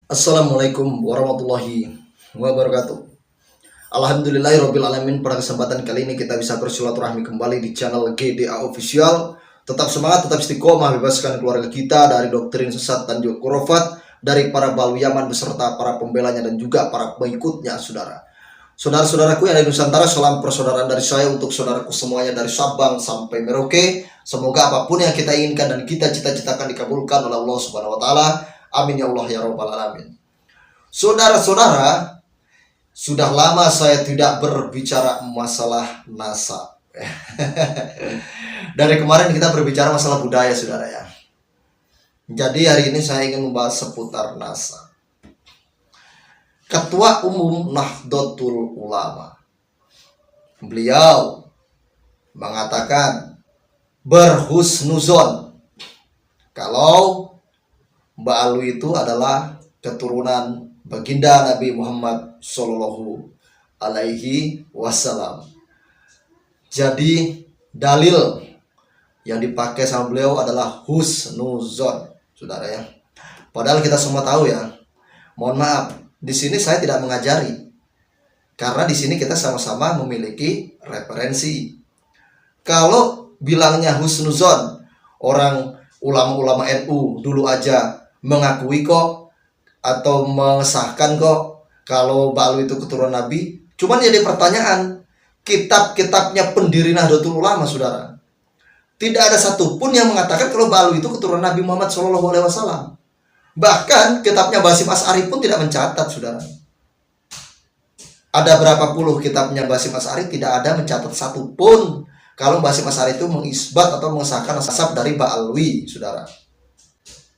Assalamualaikum warahmatullahi wabarakatuh. Alhamdulillahirrabbilalamin. Pada kesempatan kali ini kita bisa bersilaturahmi kembali di channel GDA Official. Tetap semangat, tetap istiqomah, bebaskan keluarga kita dari doktrin sesat dan juga khurafat dari para baluyaman beserta para pembelanya dan juga para pengikutnya, saudara. Saudara-saudaraku yang ada di Nusantara, salam persaudaraan dari saya untuk saudaraku semuanya dari Sabang sampai Merauke. Semoga apapun yang kita inginkan dan kita cita-citakan dikabulkan oleh Allah Subhanahu wa taala. Amin ya Allah ya Rabbal alamin. Saudara-saudara, sudah lama saya tidak berbicara masalah nasab. Dari kemarin kita berbicara masalah budaya, saudara ya. Jadi hari ini saya ingin membahas seputar nasab. Ketua Umum Nahdlatul Ulama, beliau mengatakan berhusnuzon kalau Mbak Alwi itu adalah keturunan baginda Nabi Muhammad Shallallahu Alaihi Wasallam. Jadi dalil yang dipakai sama beliau adalah husnuzon, saudara ya. Padahal kita semua tahu ya. Mohon maaf, di sini saya tidak mengajari, karena di sini kita sama-sama memiliki referensi. Kalau bilangnya husnuzon, orang ulama-ulama NU dulu aja mengakui kok atau mengesahkan kok kalau Mbak Alwi itu keturunan Nabi. Cuman jadi pertanyaan, kitab-kitabnya pendiri Nahdlatul Ulama, saudara, tidak ada satupun yang mengatakan kalau Mbak Alwi itu keturunan Nabi Muhammad SAW. Bahkan kitabnya Basim As'ari pun tidak mencatat, saudara. Ada berapa puluh kitabnya Basim As'ari, tidak ada mencatat satupun kalau Basim As'ari itu mengisbat atau mengesahkan nasab dari Mbak Alwi, saudara.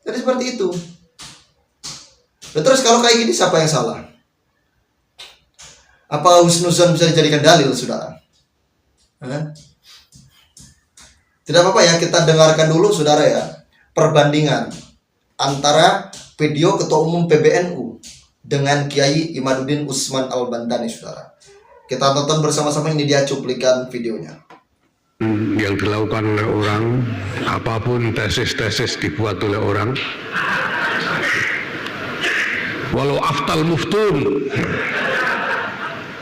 Jadi seperti itu. Dan terus kalau kayak gini, siapa yang salah? Apa husnuzon bisa dijadikan dalil, saudara? Tidak apa-apa ya, kita dengarkan dulu, saudara ya, perbandingan antara video Ketua Umum PBNU dengan Kiai Imaduddin Usman Al-Bandani, saudara. Kita tonton bersama-sama, ini dia cuplikan videonya. Yang dilakukan oleh orang, apapun tesis-tesis dibuat oleh orang, walau aftal muftun,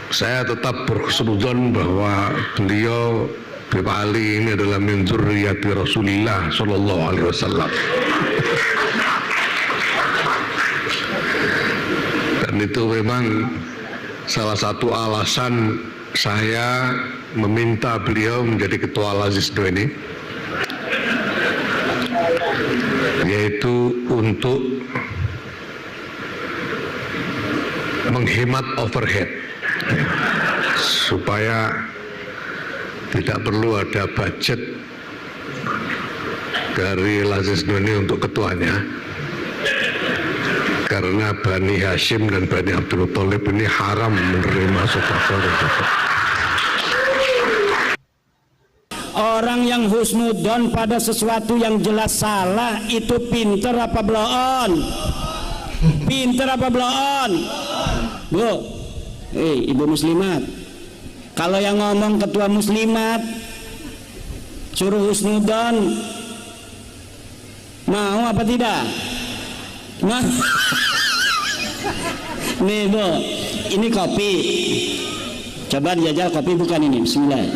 saya tetap berhusnuzon bahwa beliau Pak Ali ini adalah min dzurriyyati Rasulillah sallallahu alaihi wasallam. Dan itu memang salah satu alasan saya meminta beliau menjadi ketua Al-Azizno ini, yaitu untuk menghemat overhead supaya tidak perlu ada budget dari Al-Azizno ini untuk ketuanya, karena Bani Hashim dan Bani Abdul Thalib ini haram menerima sedekah. Orang yang husnudon pada sesuatu yang jelas salah itu pinter apa bloon? Pinter apa bloon? Bu, ibu muslimat, kalau yang ngomong ketua muslimat suruh husnudon, mau apa tidak? Nah, nih bu, ini kopi, coba dijajal kopi, bukan ini, bismillah.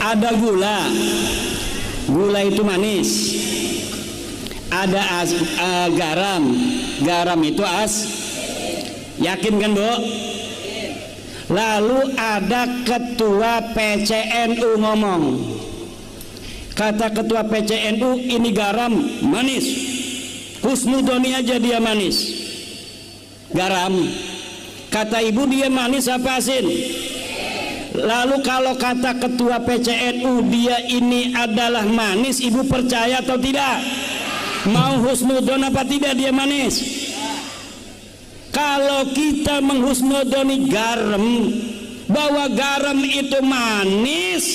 Ada gula, gula itu manis. Ada garam, garam itu yakin kan bu? Lalu ada ketua PCNU ngomong, kata ketua PCNU, ini garam manis, husnudoni aja dia manis. Garam, kata ibu dia manis apa asin? Lalu kalau kata ketua PCNU dia ini adalah manis, ibu percaya atau tidak? Mau husnudon apa tidak dia manis? Kalau kita menghusnudoni garam bahwa garam itu manis,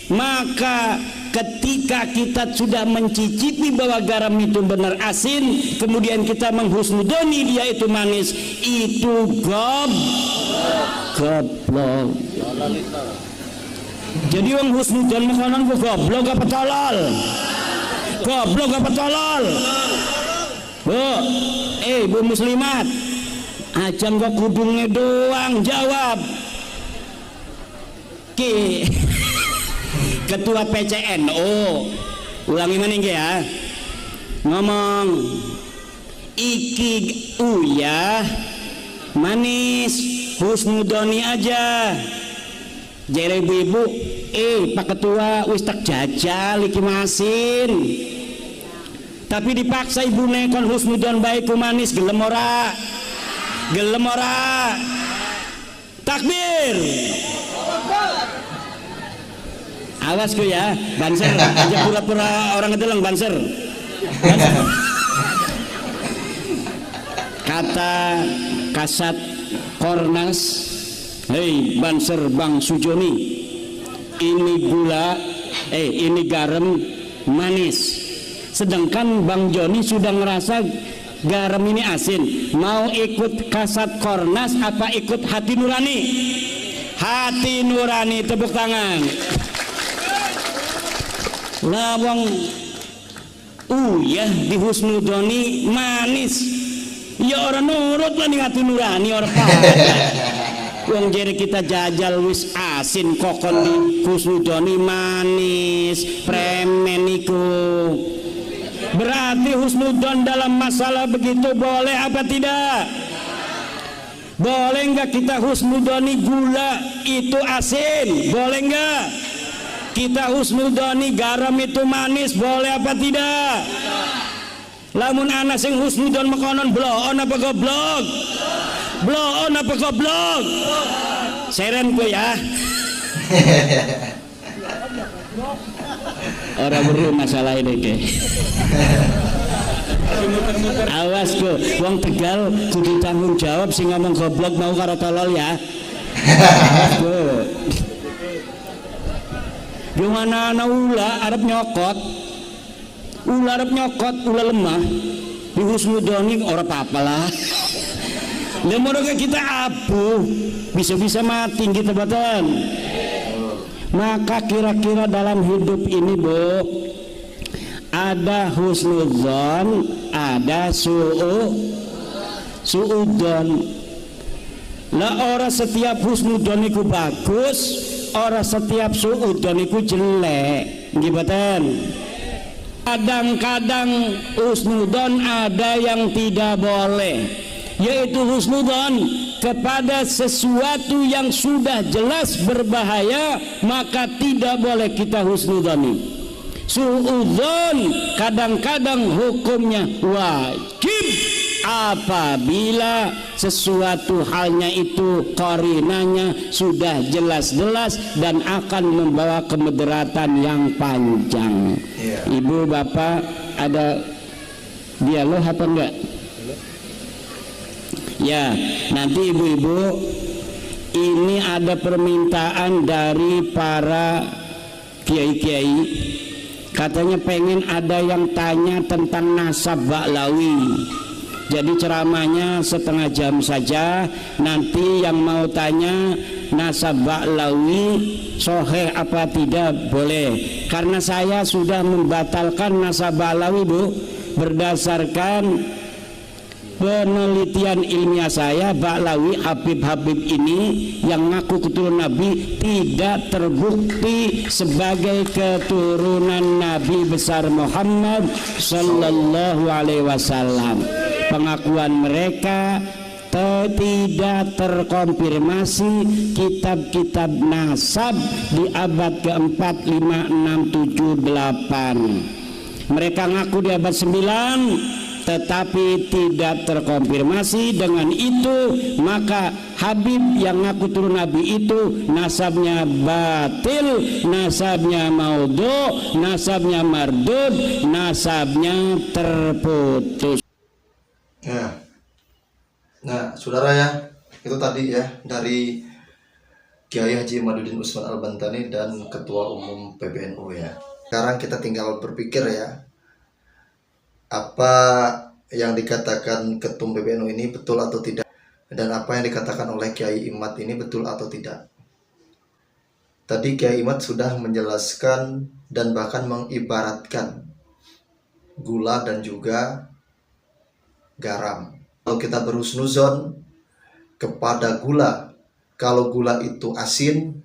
maka ketika kita sudah mencicipi bahwa garam itu benar asin, kemudian kita menghusnudoni dia itu manis, itu goblok. Jadi wong husnudon makanan ku goblok apa tolol? Goblok apa tolol? Bu, Bu muslimat, ajan kok kudungnya doang jawab. Ki Ketua PCNU, ulangi mana ya? Ngomong iki Uya manis husnudoni aja. Jere ibu-ibu, Pak Ketua wis tak jajal iki masin. Tapi dipaksa ibu nekon husnudon baik manis, gelem ora? Gelem ora? Takbir. Awas ku ya, banser aja pura-pura orang kedeleng banser. Kata Kasat Kornas, hei banser Bang Sujoni, ini gula, ini garam manis. Sedangkan Bang Joni sudah ngerasa garam ini asin. Mau ikut Kasat Kornas apa ikut hati nurani? Hati nurani, tepuk tangan. Lawang ya di husnudoni manis. Ya orang nurut lah nih hati nurani orang pada. Wong jadi kita jajal wis asin kokon di husnudoni manis premen iku. Berarti husnudon dalam masalah begitu boleh apa tidak? Boleh nggak kita husnudoni gula itu asin? Boleh nggak? Kita husnudoni garam itu manis, boleh apa tidak? Lamun anak sing husnudon mekonon bloon apa goblok? Bloon apa goblok? Seren ku ya. Orang beru masalah ini ke. Awas ku, wong Tegal kudu tanggung jawab sing ngomong goblok mau karo tolol ya. Gimana anak ula Arab nyokot, ula lemah di husnudoni orang apa-apa lah. Lemorga kita abu bisa-bisa mati gitu betul. Maka kira-kira dalam hidup ini Bu, ada husnudzon, ada suudon. Lah orang setiap husnudon itu bagus, orang setiap suudon itu jelek, gimana? Kadang-kadang husnudon ada yang tidak boleh, yaitu husnudon kepada sesuatu yang sudah jelas berbahaya, maka tidak boleh kita husnudoni. Suudzon kadang-kadang hukumnya wajib apabila sesuatu halnya itu korinanya sudah jelas-jelas dan akan membawa kemudaratan yang panjang. Ibu bapak ada dialog apa enggak? Ya, nanti ibu-ibu ini ada permintaan dari para kiai-kiai, katanya pengen ada yang tanya tentang nasab Baklawi. Jadi ceramahnya setengah jam saja. Nanti yang mau tanya nasab Baklawi soheh apa tidak boleh, karena saya sudah membatalkan nasab Baklawi Bu, berdasarkan penelitian ilmiah saya. Baklawi Habib-Habib ini yang ngaku keturunan Nabi tidak terbukti sebagai keturunan Nabi besar Muhammad Sallallahu Alaihi Wasallam. Pengakuan mereka tidak terkonfirmasi. Kitab-kitab nasab di abad ke-4, 5, 6, 7, 8 mereka ngaku di abad 9 tetapi tidak terkonfirmasi. Dengan itu maka Habib yang ngaku turun Nabi itu nasabnya batil, nasabnya maudhu, nasabnya mardud, nasabnya terputus. Ya. Nah, saudara ya, itu tadi ya dari Kiai Haji Imaduddin Usman Al-Bantani dan Ketua Umum PBNU ya. Sekarang kita tinggal berpikir ya, apa yang dikatakan Ketum PBNU ini betul atau tidak, dan apa yang dikatakan oleh Kiai Imad ini betul atau tidak. Tadi Kiai Imad sudah menjelaskan dan bahkan mengibaratkan gula dan juga garam. Kalau kita berhusnuzon kepada gula, kalau gula itu asin,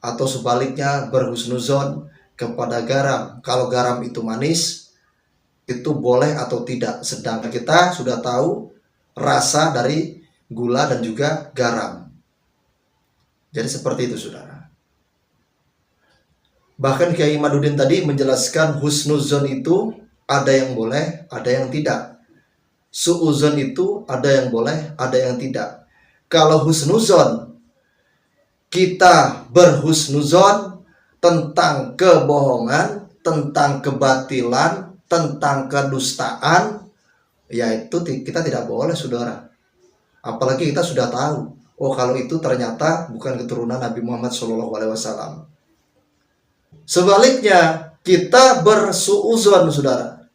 atau sebaliknya berhusnuzon kepada garam, kalau garam itu manis, itu boleh atau tidak. Sedangkan kita sudah tahu rasa dari gula dan juga garam. Jadi seperti itu, saudara. Bahkan Kiai Imaduddin tadi menjelaskan husnuzon itu ada yang boleh, ada yang tidak. Suuzon itu ada yang boleh, ada yang tidak. Kalau husnuzon, kita berhusnuzon tentang kebohongan, tentang kebatilan, tentang kedustaan, yaitu kita tidak boleh, saudara. Apalagi kita sudah tahu, oh kalau itu ternyata bukan keturunan Nabi Muhammad SAW. Sebaliknya, kita bersuuzon, saudara.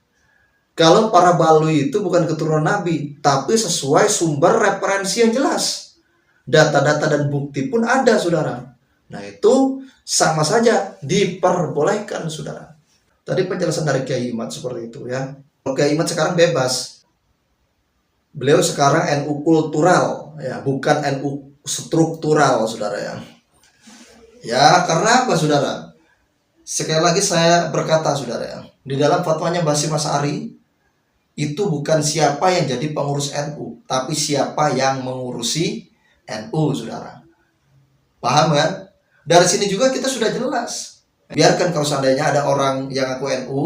Kalau para balui itu bukan keturunan Nabi, tapi sesuai sumber referensi yang jelas. Data-data dan bukti pun ada, saudara. Nah itu sama saja diperbolehkan, saudara. Tadi penjelasan dari Kiai Imad seperti itu ya. Kiai Imad sekarang bebas. Beliau sekarang NU kultural ya, bukan NU struktural, saudara ya. Ya, karena apa, saudara? Sekali lagi saya berkata, saudara ya, di dalam fatwanya Basim Asy'ari itu bukan siapa yang jadi pengurus NU, tapi siapa yang mengurusi NU, saudara. Paham kan? Dari sini juga kita sudah jelas. Biarkan kalau seandainya ada orang yang ngaku NU,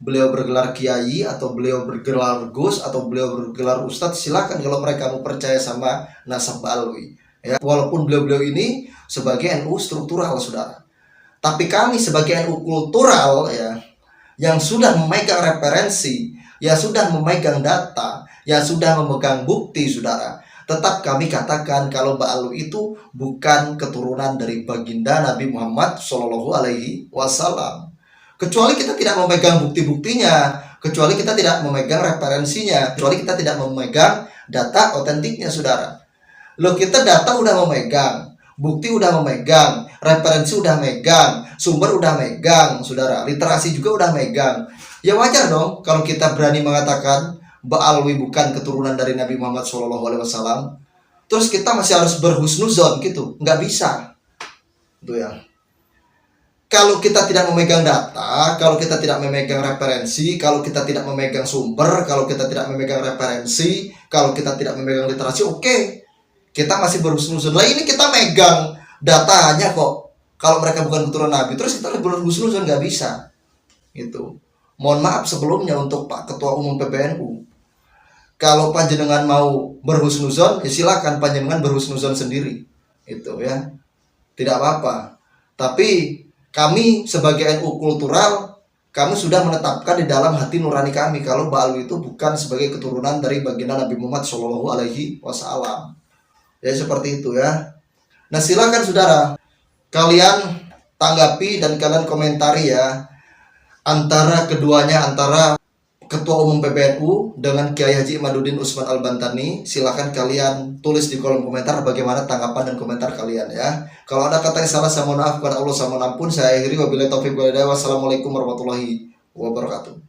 beliau bergelar kiai atau beliau bergelar gus atau beliau bergelar ustadz, silakan kalau mereka mau percaya sama nasab alwi. Ya, walaupun beliau-beliau ini sebagai NU struktural, saudara. Tapi kami sebagai NU kultural ya, yang sudah memegang referensi, yang sudah memegang data, yang sudah memegang bukti, saudara, tetap kami katakan kalau Ba'alu itu bukan keturunan dari baginda Nabi Muhammad SAW. Kecuali kita tidak memegang bukti-buktinya, kecuali kita tidak memegang referensinya, kecuali kita tidak memegang data otentiknya, saudara. Loh, kita data udah memegang, bukti udah memegang, referensi udah megang, sumber udah megang, saudara. Literasi juga udah megang. Ya wajar dong kalau kita berani mengatakan Ba'alwi bukan keturunan dari Nabi Muhammad SAW. Terus kita masih harus berhusnuzon gitu, nggak bisa. Itu ya. Kalau kita tidak memegang data, kalau kita tidak memegang referensi, kalau kita tidak memegang sumber, kalau kita tidak memegang referensi, kalau kita tidak memegang literasi, oke. Kita masih berhusnuzon. Lah ini kita megang datanya kok. Kalau mereka bukan keturunan Nabi, terus kita berhusnuzon, nggak bisa. Gitu. Mohon maaf sebelumnya untuk Pak Ketua Umum PBNU. Kalau panjenengan mau berhusnuzon, ya silakan panjenengan berhusnuzon sendiri. Itu ya. Tidak apa-apa. Tapi kami sebagai NU kultural, kami sudah menetapkan di dalam hati nurani kami kalau Ba'alwi itu bukan sebagai keturunan dari baginda Nabi Muhammad SAW. Ya seperti itu ya. Nah silakan saudara, kalian tanggapi dan kalian komentari ya, antara keduanya, antara Ketua Umum PBNU dengan Kiai Haji Imaduddin Utsman Al-Bantani. Silakan kalian tulis di kolom komentar bagaimana tanggapan dan komentar kalian ya. Kalau ada kata yang salah, saya mohon maaf kepada Allah, saya mohon ampun. Saya akhiri, wabillahi taufiq wal hidayah. Wassalamualaikum warahmatullahi wabarakatuh.